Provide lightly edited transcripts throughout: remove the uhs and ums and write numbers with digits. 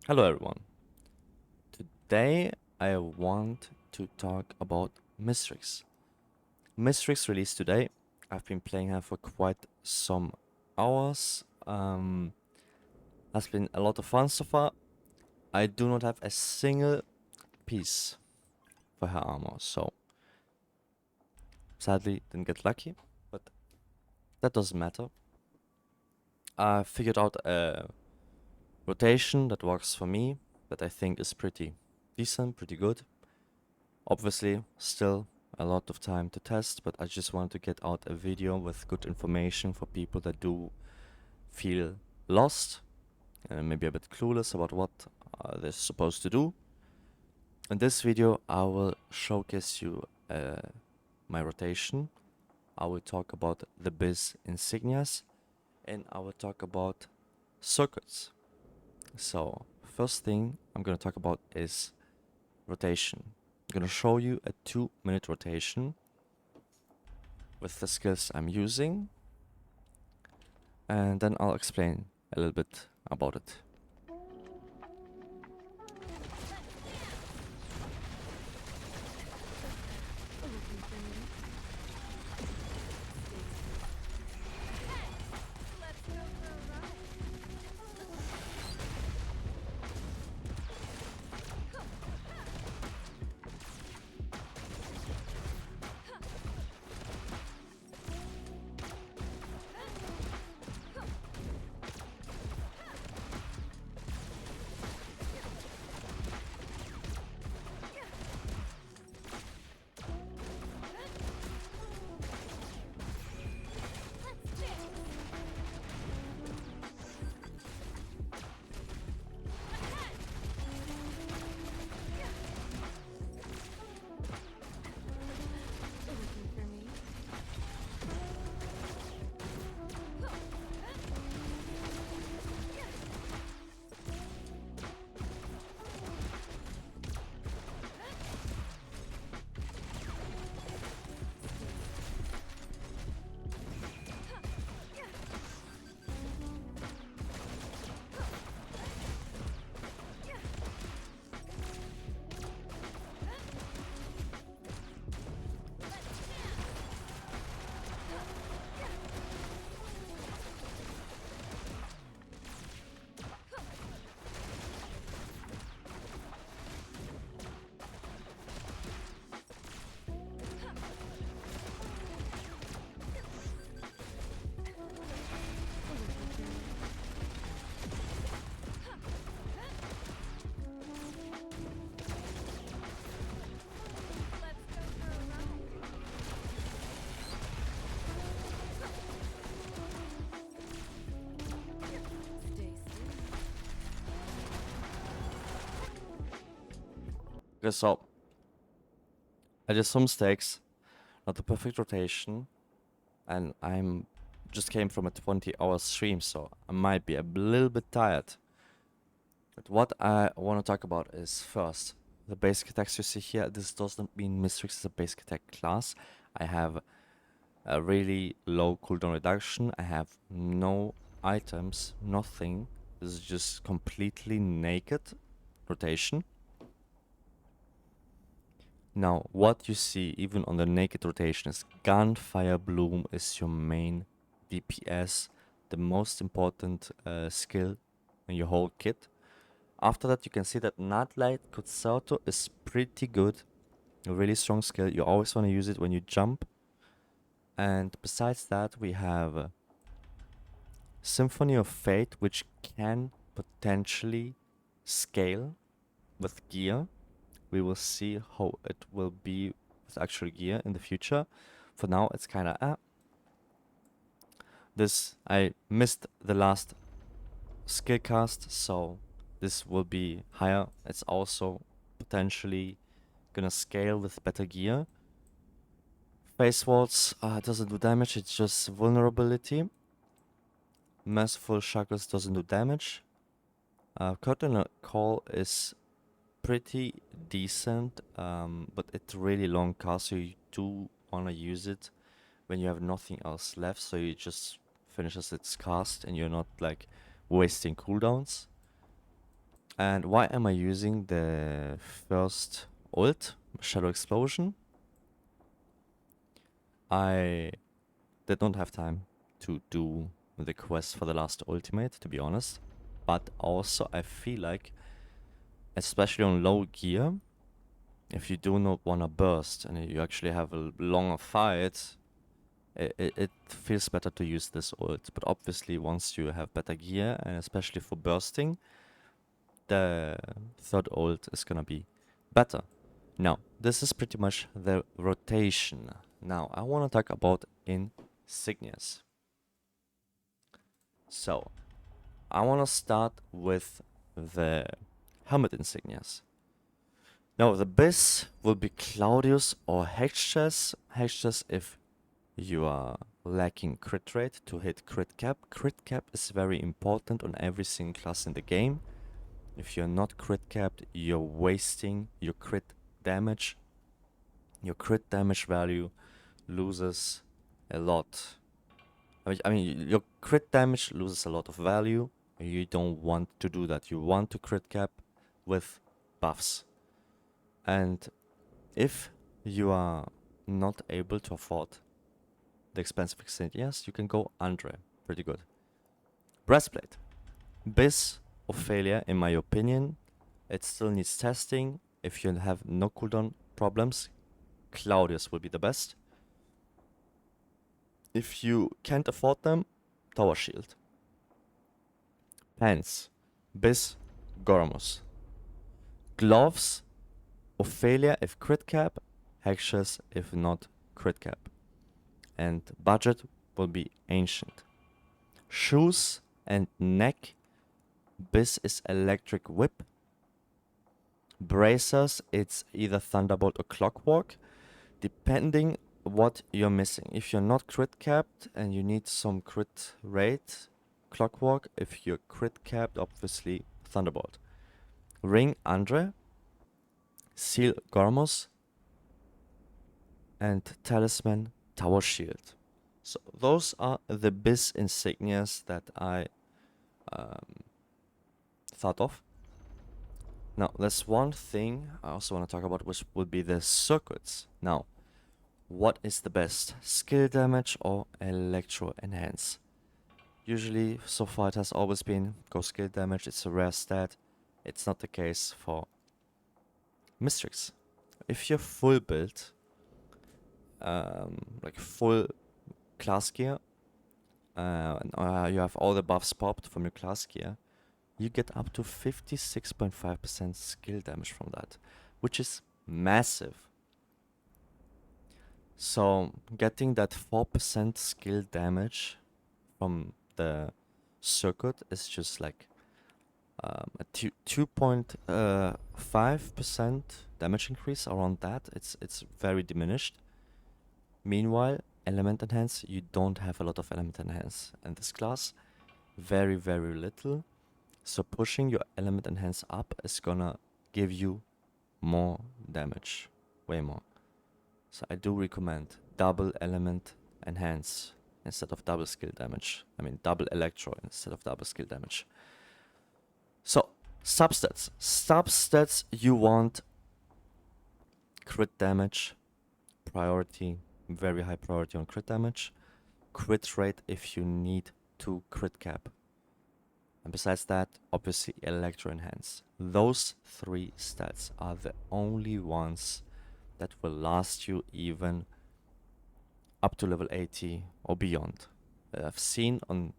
Hello everyone. Today I want to talk about Mystrix. Mystrix released today. I've been playing her for quite some hours. Has been a lot of fun so far. I do not have a single piece for her armor, so sadly didn't get lucky, but that doesn't matter. I figured out a rotation that works for me, that I think is pretty decent, pretty good. Obviously, still a lot of time to test, but I just want to get out a video with good information for people that do feel lost and maybe a bit clueless about what they're supposed to do. In this video, I will showcase you my rotation. I will talk about the biz insignias, and I will talk about circuits. So, first thing I'm going to talk about is rotation. I'm going to show you a 2-minute rotation with the skills I'm using, and then I'll explain a little bit about it. Okay, so I did some mistakes, not the perfect rotation, and I'm just came from a 20-hour stream, so I might be a little bit tired. But what I want to talk about is first the basic attacks you see here. This does not mean Mystrix is a basic attack class. I have a really low cooldown reduction. I have no items, nothing. This is just completely naked rotation. Now, what you see even on the naked rotation is Gunfire Bloom is your main DPS, the most important skill in your whole kit. After that, you can see that Nightlight Kutsato is pretty good, a really strong skill. You always want to use it when you jump. And besides that, we have Symphony of Fate, which can potentially scale with gear. We will see how it will be with actual gear in the future. For now, it's kind of this, I missed the last skill cast, so this will be higher. It's also potentially gonna scale with better gear. Face Waltz doesn't do damage, it's just vulnerability. Merciful Shackles doesn't do damage. Curtain Call is pretty decent, but it's really long cast, so you do want to use it when you have nothing else left, so you just finishes its cast and you're not like wasting cooldowns. And why am I using the first ult, Shadow Explosion? I did not have time to do the quest for the last ultimate, to be honest. But also I feel like, especially on low gear, if you do not want to burst and you actually have a longer fight, it feels better to use this ult. But obviously once you have better gear, and especially for bursting, the third ult is gonna be better. Now, this is pretty much the rotation. Now, I want to talk about insignias. So, I want to start with the helmet insignias. Now, the base will be Claudius or Hexchess. Hexchess if you are lacking crit rate to hit crit cap. Crit cap is very important on every single class in the game. If you're not crit capped, you're wasting your crit damage. Your crit damage value loses a lot. I mean, your crit damage loses a lot of value. You don't want to do that. You want to crit cap with buffs. And if you are not able to afford the expensive Insignias, you can go Andre. Pretty good. Breastplate. Biz of failure, in my opinion. It still needs testing. If you have no cooldown problems, Claudius will be the best. If you can't afford them, Tower Shield. Pants. Biz, Gormus. Gloves, Ophelia if crit cap, Hexes if not crit cap. And budget will be Ancient. Shoes and neck, Biz is Electric Whip. Bracers, it's either Thunderbolt or Clockwork, depending what you're missing. If you're not crit capped and you need some crit rate, Clockwork. If you're crit capped, obviously Thunderbolt. Ring, Andre. Seal, Gormos. And Talisman, Tower Shield. So those are the Biz insignias that I thought of. Now, there's one thing I also want to talk about, which would be the circuits. Now, what is the best, skill damage or electro enhance? Usually, so far it has always been go skill damage. It's a rare stat. It's not the case for Mystrix. If you're full build, like full class gear, and you have all the buffs popped from your class gear, you get up to 56.5% skill damage from that, which is massive. So getting that 4% skill damage from the circuit is just like a 2.5% damage increase around that. It's very diminished. Meanwhile, element enhance, you don't have a lot of element enhance in this class. Very, very little. So pushing your element enhance up is gonna give you more damage. Way more. So I do recommend double element enhance instead of double skill damage. I mean double electro instead of double skill damage. So substats. Substats, you want crit damage, priority, very high priority on crit damage, crit rate if you need to crit cap. And besides that, obviously electro enhance. Those three stats are the only ones that will last you even up to level 80 or beyond. I've seen on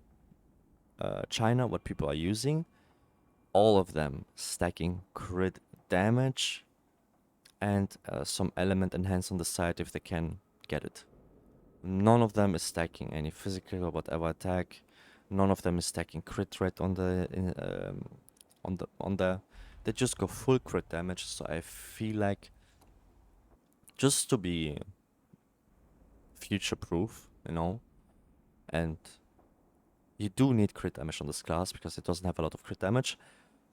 China what people are using. All of them stacking crit damage and some element enhance on the side if they can get it. None of them is stacking any physical or whatever attack. None of them is stacking crit rate on the. They just go full crit damage. So I feel like, just to be future proof, and you do need crit damage on this class because it doesn't have a lot of crit damage.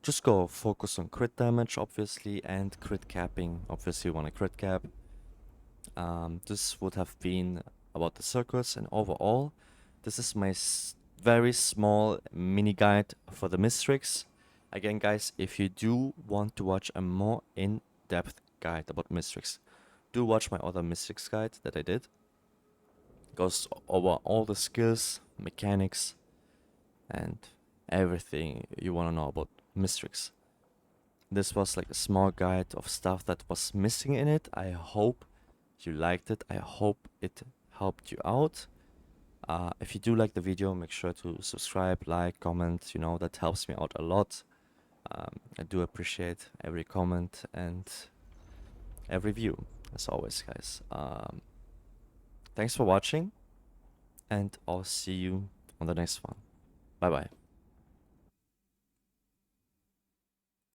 Just go focus on crit damage, obviously, and crit capping. Obviously, you want to crit cap. This would have been about the circuits, and overall, this is my very small mini guide for the Mystrix. Again, guys, if you do want to watch a more in-depth guide about Mystrix, do watch my other Mystrix guide that I did. It goes over all the skills, mechanics, and everything you want to know about Mystrix. This was like a small guide of stuff that was missing in it. I hope you liked it. I hope it helped you out. If you do like the video, make sure to subscribe, like, comment. You know, that helps me out a lot. I do appreciate every comment and every view, as always, guys. Thanks for watching, and I'll see you on the next one. Bye bye.